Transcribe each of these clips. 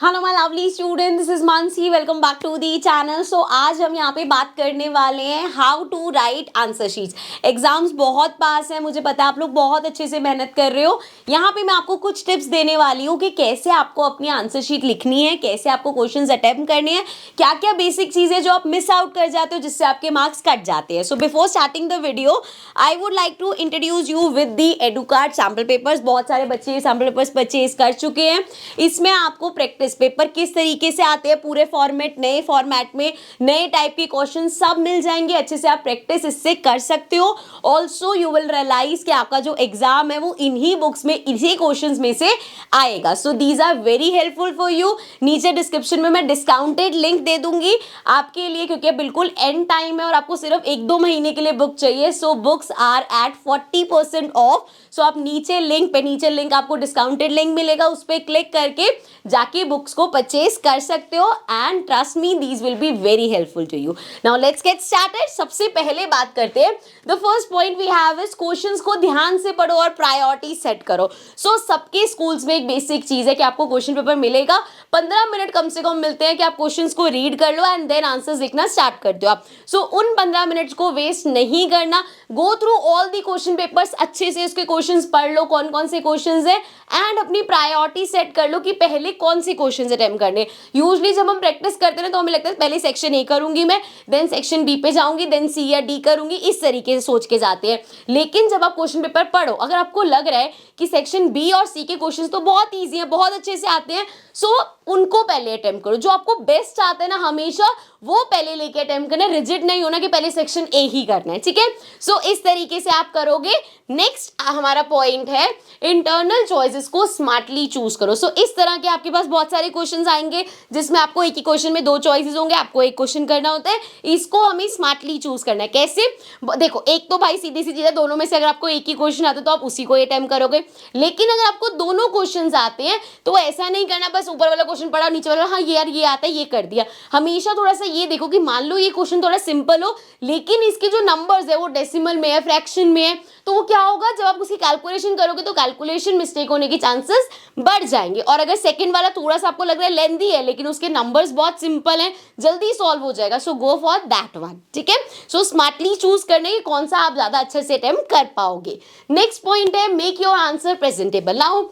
Hello my lovely student, this is Mansi. Welcome back to the channel. So आज हम यहाँ पे बात करने वाले हैं how to write answer sheets. Exams बहुत पास हैं, मुझे पता है आप लोग बहुत अच्छे से मेहनत कर रहे हो। यहाँ पे मैं आपको कुछ टिप्स देने वाली हूँ कि कैसे आपको अपनी आंसर शीट लिखनी है, कैसे आपको क्वेश्चंस अटेम्प्ट करने हैं, क्या क्या बेसिक चीज़ें जो आप मिस आउट कर जाते हो जिससे आपके मार्क्स कट जाते हैं। So before starting the video I would like to introduce you with the Educart sample papers. बहुत सारे बच्चे सैम्पल पेपर्स परचेज कर चुके हैं। इसमें आपको प्रैक्टिस पेपर किस तरीके से आते हैं, पूरे फॉर्मेट, नए फॉर्मेट में नए टाइप के क्वेश्चन सब मिल जाएंगे। अच्छे से आप प्रैक्टिस इससे कर सकते हो। ऑल्सो यू विल रियलाइज कि आपका जो एग्जाम है वो इन्हीं बुक्स में, इन्हीं क्वेश्चंस में से आएगा। So these are very helpful for you. नीचे डिस्क्रिप्शन में मैं डिस्काउंटेड लिंक दे दूंगी आपके लिए, क्योंकि बिल्कुल एंड टाइम है और आपको सिर्फ 1-2 महीने के लिए बुक चाहिए। So books are at 40% off. So आप नीचे लिंक आपको डिस्काउंटेड लिंक मिलेगा, उस पर क्लिक करके जाके बुक्स को परचेज कर सकते हो। And trust me, these will be very helpful to you. Now let's get started. सबसे पहले बात करते हैं, the first point we have is questions को ध्यान से पढ़ो और प्रायोरिटी सेट करो। सो सबके स्कूल्स में एक बेसिक चीज है कि आपको क्वेश्चन पेपर मिलेगा, 15 मिनट कम से कम मिलते हैं कि आप क्वेश्चंस को रीड कर लो एंड देन आंसर्स लिखना स्टार्ट कर दो आप। सो उन 15 मिनट्स को वेस्ट नहीं करना। Go through all the question papers, अच्छे से उसके क्वेश्चंस पढ़ लो, कौन कौन से क्वेश्चंस है, एंड अपनी प्रायोरिटी सेट कर लो कि पहले कौन सी क्वेश्चंस अटेम्प्ट करने। यूजुअली जब हम प्रैक्टिस करते हैं तो हमें लगता है पहले सेक्शन ए करूंगी मैं, देन सेक्शन बी पे जाऊंगी, देन सी या डी करूंगी, इस तरीके से सोच के जाते हैं। लेकिन जब आप क्वेश्चन पेपर पढ़ो, अगर आपको लग रहा है कि सेक्शन बी और सी के क्वेश्चन तो बहुत ईजी हैं, बहुत अच्छे से आते हैं, सो उनको पहले अटेम्प्ट करो। जो आपको बेस्ट आता है ना, हमेशा वो पहले लेके अटेम्प्ट करना। रिजिड नहीं होना कि पहले सेक्शन ए ही करना है, ठीक है। सो इस तरीके से आप करोगे। नेक्स्ट हमारा पॉइंट है इंटरनल चॉइसेस को स्मार्टली चूज करो। सो इस तरह के आपके पास बहुत सारे क्वेश्चंस आएंगे जिसमें आपको एक ही क्वेश्चन में 2 चॉइसेस होंगे, आपको एक क्वेश्चन करना होता है। इसको हमें स्मार्टली चूज करना है। कैसे? देखो, एक तो भाई सीधी सी चीज है, दोनों में से अगर आपको एक ही क्वेश्चन आता है तो आप उसी को अटेम्प्ट करोगे। लेकिन अगर आपको दोनों क्वेश्चन आते हैं तो ऐसा नहीं करना बस ऊपर वाला क्वेश्चन पढ़ा, नीचे वाला हाँ ये यार ये आता है ये कर दिया। हमेशा थोड़ा सा ये देखो कि मान लो ये क्वेश्चन थोड़ा सिंपल हो, लेकिन इसके जो नंबर्स है वो डेसिमल में है, फ्रैक्शन में है, तो वो क्या होगा, जब आप उसकी कैलकुलेशन करोगे तो कैलकुलेशन मिस्टेक होने के चांसेस बढ़ जाएंगे। और अगर सेकंड वाला थोड़ा सा आपको लग रहा है लेंथी है लेकिन उसके नंबर्स बहुत सिंपल हैं, जल्दी सॉल्व हो जाएगा, सो गो फॉर दैट वन, ठीक है। सो स्मार्टली चूज करने की कौन सा आप ज्यादा अच्छे से अटेम्प्ट कर पाओगे। नेक्स्ट पॉइंट है make your answer presentable. Now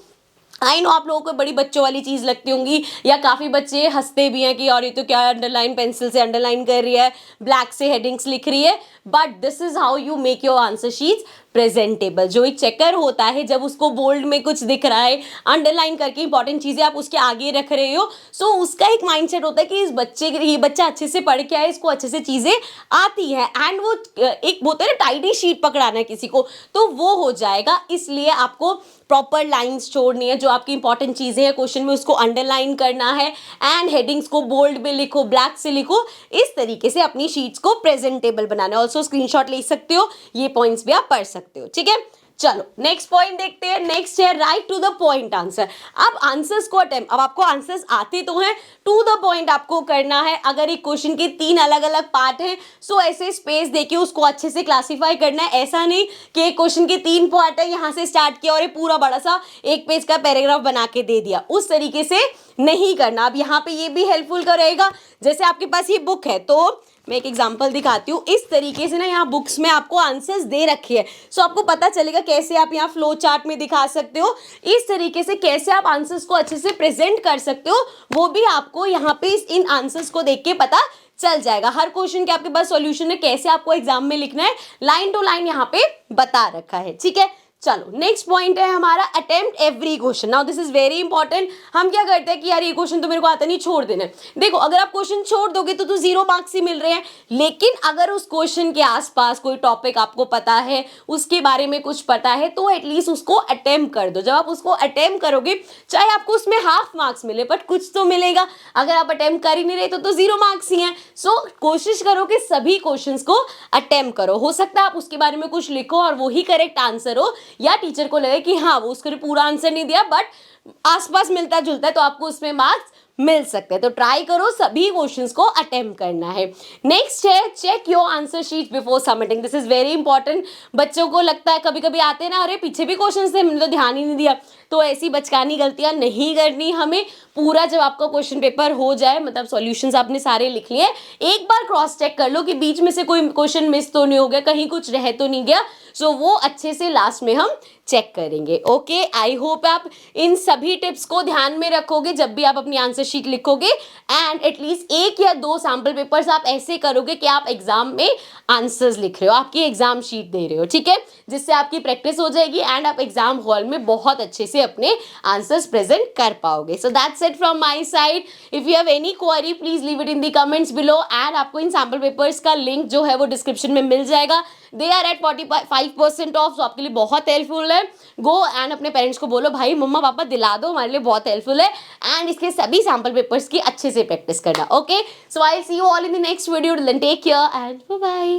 I know आप लोगों को बड़ी बच्चों वाली चीज लगती होंगी, या काफी बच्चे हंसते भी हैं कि और ये तो क्या अंडरलाइन पेंसिल से अंडरलाइन कर रही है, ब्लैक से हेडिंग्स लिख रही है। But this is how you make your answer sheets presentable. जो एक चेकर होता है, जब उसको बोल्ड में कुछ दिख रहा है, अंडरलाइन करके इंपॉर्टेंट चीजें आप उसके आगे रख रहे हो, सो उसका एक माइंडसेट होता है कि इस बच्चे ये बच्चा अच्छे से पढ़ के आए, इसको अच्छे से चीजें आती है, एंड वो एक बोलते हैं ना टाइडी शीट पकड़ाना है किसी को, तो वो हो जाएगा। इसलिए आपको प्रॉपर लाइंस छोड़नी है, जो आपकी इंपॉर्टेंट चीजें हैं क्वेश्चन में उसको अंडरलाइन करना है, एंड हेडिंग्स को बोल्ड में लिखो, ब्लैक से लिखो। इस तरीके से अपनी शीट्स को प्रेजेंटेबल बनाना है। ऑल्सो स्क्रीनशॉट ले सकते हो, ये पॉइंट्स भी आप पढ़ सकते हो, ठीक है। चलो नेक्स्ट पॉइंट देखते हैं। नेक्स्ट है right to the point answer. अब आंसर्स को अटेम्प्ट, अब आपको आंसर्स आते तो हैं, टू द पॉइंट आपको करना है। अगर एक क्वेश्चन के 3 अलग अलग पार्ट हैं, सो ऐसे स्पेस देके उसको अच्छे से क्लासीफाई करना है। ऐसा नहीं कि एक क्वेश्चन के 3 पार्ट है, यहाँ से स्टार्ट किया और ये पूरा बड़ा सा 1 पेज का पैराग्राफ बना के दे दिया, उस तरीके से नहीं करना। अब यहाँ पे ये भी हेल्पफुल करेगा, जैसे आपके पास ये बुक है, तो मैं एक एग्जांपल दिखाती हूँ। इस तरीके से ना यहाँ बुक्स में आपको आंसर्स दे रखे हैं, सो आपको पता चलेगा कैसे आप यहाँ फ्लो चार्ट में दिखा सकते हो। इस तरीके से कैसे आप आंसर्स को अच्छे से प्रेजेंट कर सकते हो, वो भी आपको यहाँ पे इन आंसर्स को देख के पता चल जाएगा। हर क्वेश्चन के आपके पास सॉल्यूशन है, कैसे आपको एग्जाम में लिखना है, लाइन टू लाइन यहाँ पे बता रखा है, ठीक है। चलो नेक्स्ट पॉइंट है हमारा attempt every question. Now this is very important. हम क्या करते हैं कि यार ये क्वेश्चन तो मेरे को आता नहीं, छोड़ देना। देखो, अगर आप क्वेश्चन छोड़ दोगे तो 0 मार्क्स ही मिल रहे हैं। लेकिन अगर उस क्वेश्चन के आसपास कोई टॉपिक आपको पता है, उसके बारे में कुछ पता है, तो एटलीस्ट उसको अटेम्प्ट कर दो। जब आप उसको अटेम्प्ट करोगे, चाहे आपको उसमें हाफ मार्क्स मिले बट कुछ तो मिलेगा। अगर आप अटेम्प्ट कर ही नहीं रहे तो 0 मार्क्स ही हैं। सो कोशिश करो कि सभी क्वेश्चंस को अटेम्प्ट करो। हो सकता है आप उसके बारे में कुछ लिखो और वही करेक्ट आंसर हो, या टीचर को लगे कि हाँ वो उसको पूरा आंसर नहीं दिया बट आसपास मिलता जुलता है, तो आपको उसमें मार्क्स मिल सकते हैं। तो ट्राई करो, सभी क्वेश्चंस को अटेम्प्ट करना है। नेक्स्ट है check your answer sheet before submitting. This is very important. बच्चों को लगता है कभी कभी आते हैं ना, अरे पीछे भी क्वेश्चन थे मैंने तो ध्यान ही नहीं दिया। तो ऐसी बचकानी गलतियां नहीं करनी हमें। पूरा जब आपका क्वेश्चन पेपर हो जाए, मतलब सॉल्यूशंस आपने सारे लिख लिए, एक बार क्रॉस चेक कर लो कि बीच में से कोई क्वेश्चन मिस तो नहीं हो गया, कहीं कुछ रह तो नहीं गया। सो वो अच्छे से लास्ट में हम चेक करेंगे। ओके, आई होप आप इन सभी टिप्स को ध्यान में रखोगे जब भी आप अपनी आंसर शीट लिखोगे। एंड एटलीस्ट 1 या 2 सैम्पल पेपर्स आप ऐसे करोगे कि आप एग्जाम में आंसर्स लिख रहे हो, आपकी एग्जाम शीट दे रहे हो, ठीक है, जिससे आपकी प्रैक्टिस हो जाएगी एंड आप एग्जाम हॉल में बहुत अच्छे से अपने आंसर्स प्रेजेंट कर पाओगे। So that's it from my side. If you have any query please leave it in the comments below. And आपको इन सैम्पल पेपर्स का लिंक जो है वो डिस्क्रिप्शन में मिल जाएगा। दे आर एट 45% ऑफ, तो आपके लिए बहुत हेल्पफुल है। गो एंड अपने पेरेंट्स को बोलो भाई मम्मा पापा दिला दो, हमारे लिए बहुत हेल्पफुल है। एंड इसके सभी सैम्पल पेपर्स की अच्छे से प्रैक्टिस करना। Okay, so I see you all in the next video. Take care and bye bye.